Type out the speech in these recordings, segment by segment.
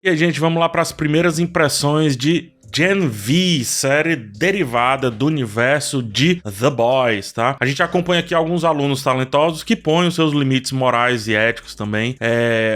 E aí, gente, vamos lá para as primeiras impressões de Gen V, série derivada do universo de The Boys, tá? A gente acompanha aqui alguns alunos talentosos que põem os seus limites morais e éticos também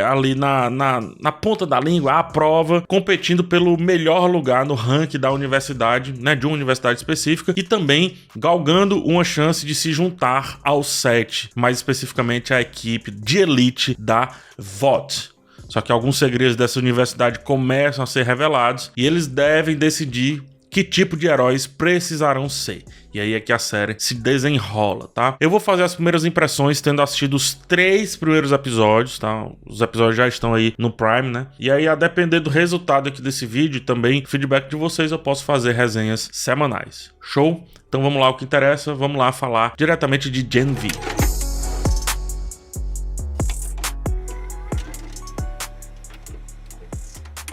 ali na ponta da língua, à prova, competindo pelo melhor lugar no ranking da universidade, né, de uma universidade específica, e também galgando uma chance de se juntar ao set, mais especificamente à equipe de elite da VOT. Só que alguns segredos dessa universidade começam a ser revelados e eles devem decidir que tipo de heróis precisarão ser. E aí é que a série se desenrola, tá? Eu vou fazer as primeiras impressões tendo assistido os 3 primeiros episódios, tá? Os episódios já estão aí no Prime, né? E aí, a depender do resultado aqui desse vídeo e também feedback de vocês, eu posso fazer resenhas semanais. Show? Então vamos lá, o que interessa, vamos lá falar diretamente de Gen V.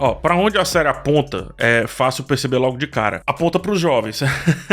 Ó, pra onde a série aponta é fácil perceber logo de cara. Aponta pros jovens,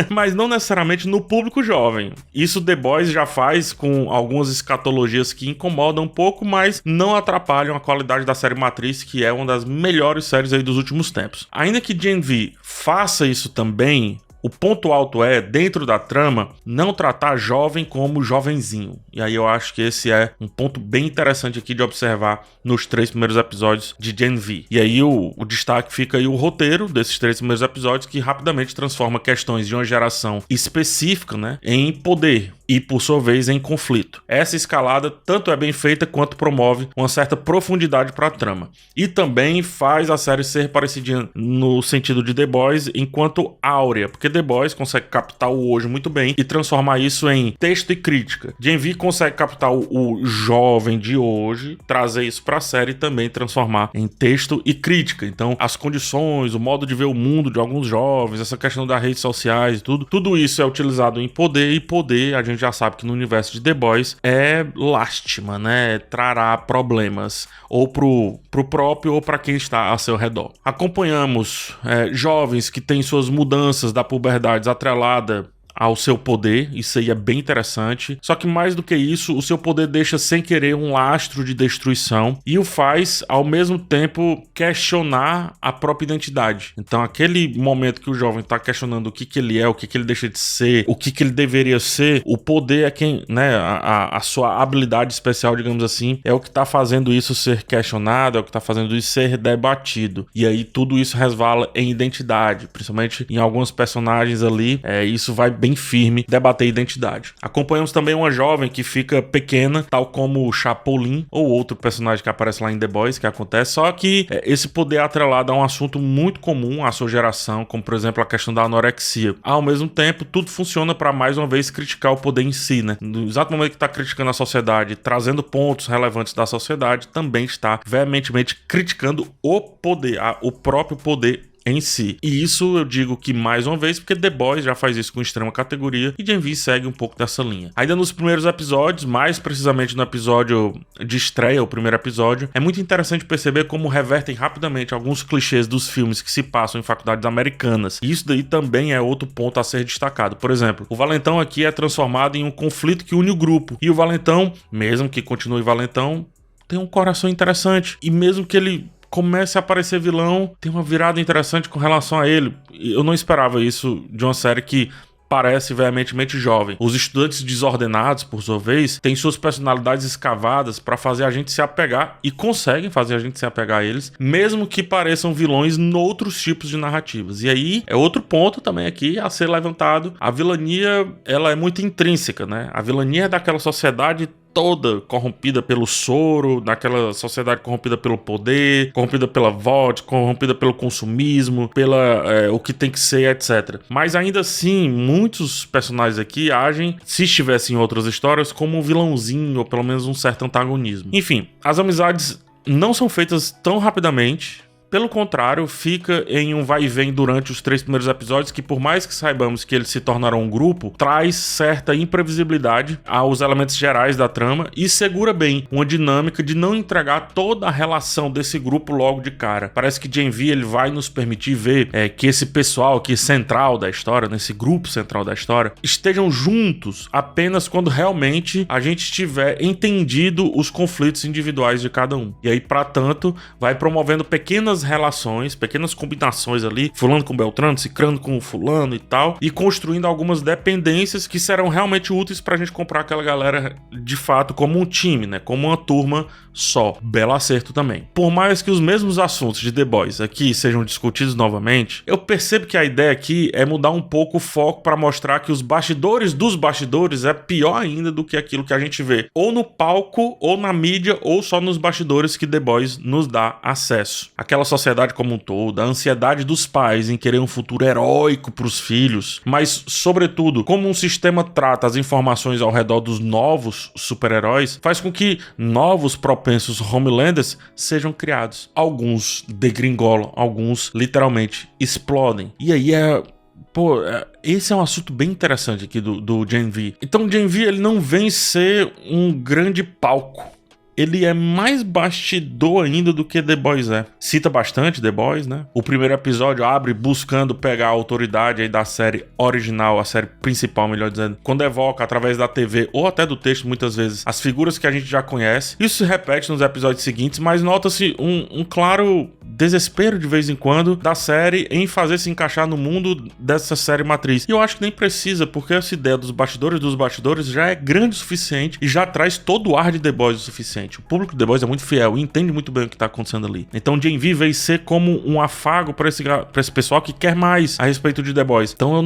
mas não necessariamente no público jovem. Isso The Boys já faz com algumas escatologias que incomodam um pouco, mas não atrapalham a qualidade da série matriz, que é uma das melhores séries aí dos últimos tempos. Ainda que Gen V faça isso também, o ponto alto é, dentro da trama, não tratar jovem como jovenzinho. E aí eu acho que esse é um ponto bem interessante aqui de observar nos 3 primeiros episódios de Gen V. E aí o destaque fica aí o roteiro desses 3 primeiros episódios, que rapidamente transforma questões de uma geração específica, né, em poder e, por sua vez, em conflito. Essa escalada tanto é bem feita quanto promove uma certa profundidade para a trama. E também faz a série ser parecidinha no sentido de The Boys, enquanto áurea, porque The Boys consegue captar o hoje muito bem e transformar isso em texto e crítica. Gen V consegue captar o jovem de hoje, trazer isso para a série e também transformar em texto e crítica. Então, as condições, o modo de ver o mundo de alguns jovens, essa questão das redes sociais e tudo isso é utilizado em poder, e poder, a gente já sabe que no universo de The Boys é lástima, né? Trará problemas, ou pro próprio ou para quem está ao seu redor. Acompanhamos jovens que têm suas mudanças da puberdade atrelada ao seu poder, isso aí é bem interessante. Só que mais do que isso, o seu poder deixa sem querer um lastro de destruição e o faz, ao mesmo tempo, questionar a própria identidade. Então, aquele momento que o jovem está questionando o que ele é, o que ele deixa de ser, o que ele deveria ser, o poder é quem, né, a sua habilidade especial, digamos assim, é o que está fazendo isso ser questionado, é o que está fazendo isso ser debatido. E aí, tudo isso resvala em identidade, principalmente em alguns personagens ali, isso vai bem firme debater identidade. Acompanhamos também uma jovem que fica pequena, tal como o Chapolin ou outro personagem que aparece lá em The Boys, que acontece, só que esse poder atrelado a um assunto muito comum à sua geração, como por exemplo a questão da anorexia. Ao mesmo tempo, tudo funciona para mais uma vez criticar o poder em si, né? No exato momento que está criticando a sociedade, trazendo pontos relevantes da sociedade, também está veementemente criticando o poder, o próprio poder em si. E isso eu digo que mais uma vez porque The Boys já faz isso com extrema categoria e Gen V segue um pouco dessa linha. Ainda nos primeiros episódios, mais precisamente no episódio de estreia, o primeiro episódio, é muito interessante perceber como revertem rapidamente alguns clichês dos filmes que se passam em faculdades americanas. E isso daí também é outro ponto a ser destacado. Por exemplo, o Valentão aqui é transformado em um conflito que une o grupo. E o Valentão, mesmo que continue Valentão, tem um coração interessante. E mesmo que ele comece a aparecer vilão, tem uma virada interessante com relação a ele. Eu não esperava isso de uma série que parece veementemente jovem. Os estudantes desordenados, por sua vez, têm suas personalidades escavadas para fazer a gente se apegar, e conseguem fazer a gente se apegar a eles, mesmo que pareçam vilões noutros tipos de narrativas. E aí é outro ponto também aqui a ser levantado. A vilania, ela é muito intrínseca, né? A vilania é daquela sociedade toda corrompida pelo soro, naquela sociedade corrompida pelo poder, corrompida pela VOT, corrompida pelo consumismo, o que tem que ser, etc. Mas ainda assim, muitos personagens aqui agem, se estivessem em outras histórias, como um vilãozinho, ou pelo menos um certo antagonismo. Enfim, as amizades não são feitas tão rapidamente. Pelo contrário, fica em um vai e vem durante os 3 primeiros episódios que, por mais que saibamos que eles se tornarão um grupo, traz certa imprevisibilidade aos elementos gerais da trama e segura bem uma dinâmica de não entregar toda a relação desse grupo logo de cara. Parece que Gen V ele vai nos permitir ver que esse pessoal aqui central da história, nesse grupo central da história, estejam juntos apenas quando realmente a gente tiver entendido os conflitos individuais de cada um. E aí, para tanto, vai promovendo pequenas pequenas relações, pequenas combinações ali, fulano com Beltrano, cicrano com fulano e tal, e construindo algumas dependências que serão realmente úteis pra gente comprar aquela galera de fato como um time, né? Como uma turma só. Belo acerto também. Por mais que os mesmos assuntos de The Boys aqui sejam discutidos novamente, eu percebo que a ideia aqui é mudar um pouco o foco para mostrar que os bastidores dos bastidores é pior ainda do que aquilo que a gente vê ou no palco, ou na mídia, ou só nos bastidores que The Boys nos dá acesso. Aquela sociedade como um todo, a ansiedade dos pais em querer um futuro heróico para os filhos, mas sobretudo como um sistema trata as informações ao redor dos novos super-heróis, faz com que novos propensos Homelanders sejam criados. Alguns degringolam, alguns literalmente explodem. E aí esse é um assunto bem interessante aqui do Gen V. Então o Gen V, ele não vem ser um grande palco. Ele é mais bastidor ainda do que The Boys é. Cita bastante The Boys, né? O primeiro episódio abre buscando pegar a autoridade aí da série original, a série principal, melhor dizendo, quando evoca através da TV ou até do texto, muitas vezes, as figuras que a gente já conhece. Isso se repete nos episódios seguintes, mas nota-se um claro desespero de vez em quando da série em fazer se encaixar no mundo dessa série matriz. E eu acho que nem precisa, porque essa ideia dos bastidores já é grande o suficiente e já traz todo o ar de The Boys o suficiente. O público de The Boys é muito fiel e entende muito bem o que tá acontecendo ali. Então Gen V veio ser como um afago pra esse pessoal que quer mais a respeito de The Boys. Então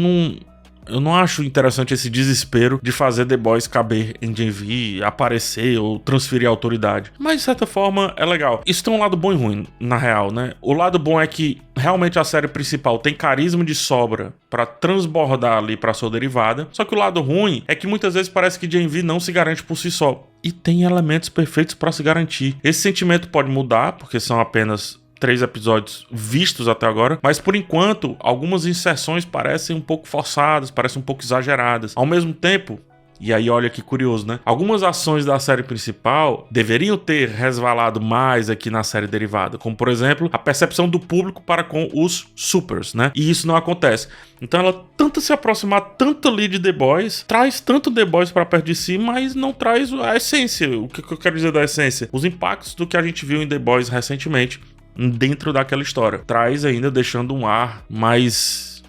eu não acho interessante esse desespero de fazer The Boys caber em Gen V, aparecer ou transferir a autoridade. Mas, de certa forma, é legal. Isso tem um lado bom e ruim, na real, né? O lado bom é que realmente a série principal tem carisma de sobra pra transbordar ali pra sua derivada. Só que o lado ruim é que muitas vezes parece que Gen V não se garante por si só. E tem elementos perfeitos pra se garantir. Esse sentimento pode mudar, porque são apenas 3 episódios vistos até agora, mas por enquanto algumas inserções parecem um pouco forçadas, parecem um pouco exageradas. Ao mesmo tempo, e aí olha que curioso, né? Algumas ações da série principal deveriam ter resvalado mais aqui na série derivada, como por exemplo, a percepção do público para com os supers, né? E isso não acontece. Então ela tenta se aproximar tanto ali de The Boys, traz tanto The Boys para perto de si, mas não traz a essência. O que eu quero dizer da essência? Os impactos do que a gente viu em The Boys recentemente dentro daquela história. Traz ainda deixando um ar mais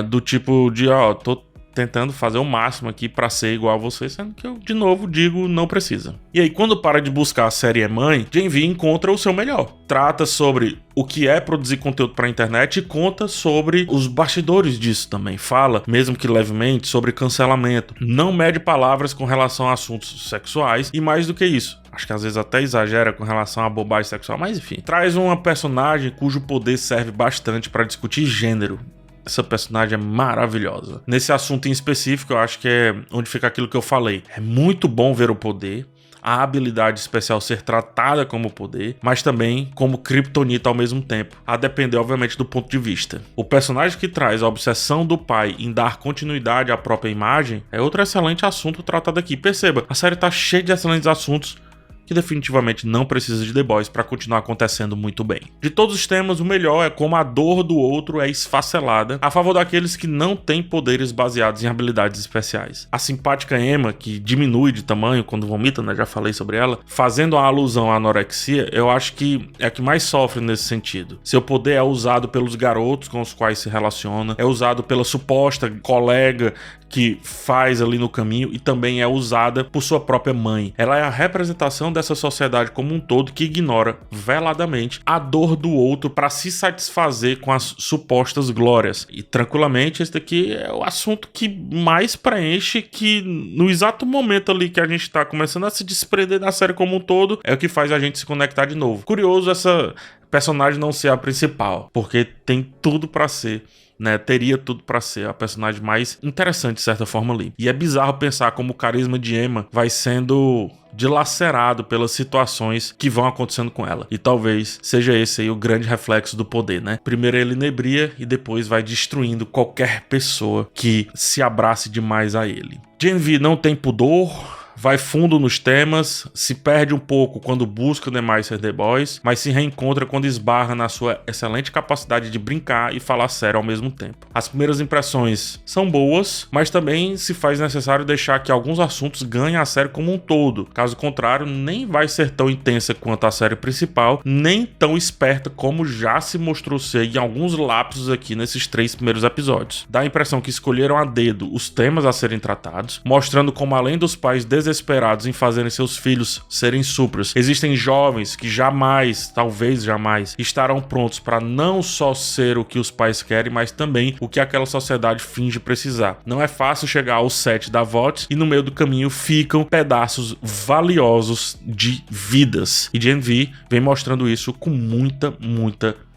do tipo de, tô tentando fazer o máximo aqui pra ser igual a você, sendo que eu, de novo, digo, não precisa. E aí, quando para de buscar a série é mãe, Gen V encontra o seu melhor. Trata sobre o que é produzir conteúdo pra internet e conta sobre os bastidores disso também. Fala, mesmo que levemente, sobre cancelamento. Não mede palavras com relação a assuntos sexuais e mais do que isso, acho que às vezes até exagera com relação à bobagem sexual, mas enfim. Traz uma personagem cujo poder serve bastante pra discutir gênero. Essa personagem é maravilhosa. Nesse assunto em específico, eu acho que é onde fica aquilo que eu falei. É muito bom ver o poder, a habilidade especial ser tratada como poder, mas também como kryptonita ao mesmo tempo, a depender, obviamente, do ponto de vista. O personagem que traz a obsessão do pai em dar continuidade à própria imagem é outro excelente assunto tratado aqui. Perceba, a série tá cheia de excelentes assuntos que definitivamente não precisa de The Boys para continuar acontecendo muito bem. De todos os temas, o melhor é como a dor do outro é esfacelada a favor daqueles que não têm poderes baseados em habilidades especiais. A simpática Emma, que diminui de tamanho quando vomita, né, já falei sobre ela, fazendo uma alusão à anorexia, eu acho que é a que mais sofre nesse sentido. Seu poder é usado pelos garotos com os quais se relaciona, é usado pela suposta colega que faz ali no caminho e também é usada por sua própria mãe. Ela é a representação dessa sociedade como um todo que ignora veladamente a dor do outro para se satisfazer com as supostas glórias. E tranquilamente esse daqui é o assunto que mais preenche, que no exato momento ali que a gente tá começando a se desprender da série como um todo, é o que faz a gente se conectar de novo. Curioso essa personagem não ser a principal, porque tem tudo para ser, né? Teria tudo pra ser a personagem mais interessante de certa forma ali. E é bizarro pensar como o carisma de Emma vai sendo dilacerado pelas situações que vão acontecendo com ela. E talvez seja esse aí o grande reflexo do poder, né? Primeiro ele inebria e depois vai destruindo qualquer pessoa que se abrace demais a ele. Gen V não tem pudor, vai fundo nos temas, se perde um pouco quando busca demais ser The Boys, mas se reencontra quando esbarra na sua excelente capacidade de brincar e falar sério ao mesmo tempo. As primeiras impressões são boas, mas também se faz necessário deixar que alguns assuntos ganhem a série como um todo. Caso contrário, nem vai ser tão intensa quanto a série principal, nem tão esperta como já se mostrou ser em alguns lapsos aqui nesses 3 primeiros episódios. Dá a impressão que escolheram a dedo os temas a serem tratados, mostrando como, além dos pais desesperados em fazerem seus filhos serem supras, existem jovens que jamais, talvez jamais, estarão prontos para não só ser o que os pais querem, mas também o que aquela sociedade finge precisar. Não é fácil chegar ao set da VOT e no meio do caminho ficam pedaços valiosos de vidas. E Gen V vem mostrando isso com muita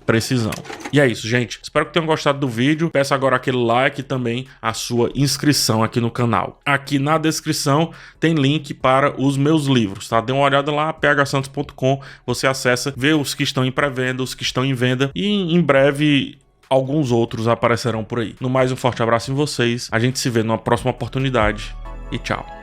precisão. E é isso, gente. Espero que tenham gostado do vídeo. Peço agora aquele like e também a sua inscrição aqui no canal. Aqui na descrição tem link para os meus livros, tá? Dê uma olhada lá, phsantos.com. Você acessa, vê os que estão em pré-venda, os que estão em venda e em breve alguns outros aparecerão por aí. No mais, um forte abraço em vocês. A gente se vê numa próxima oportunidade e tchau.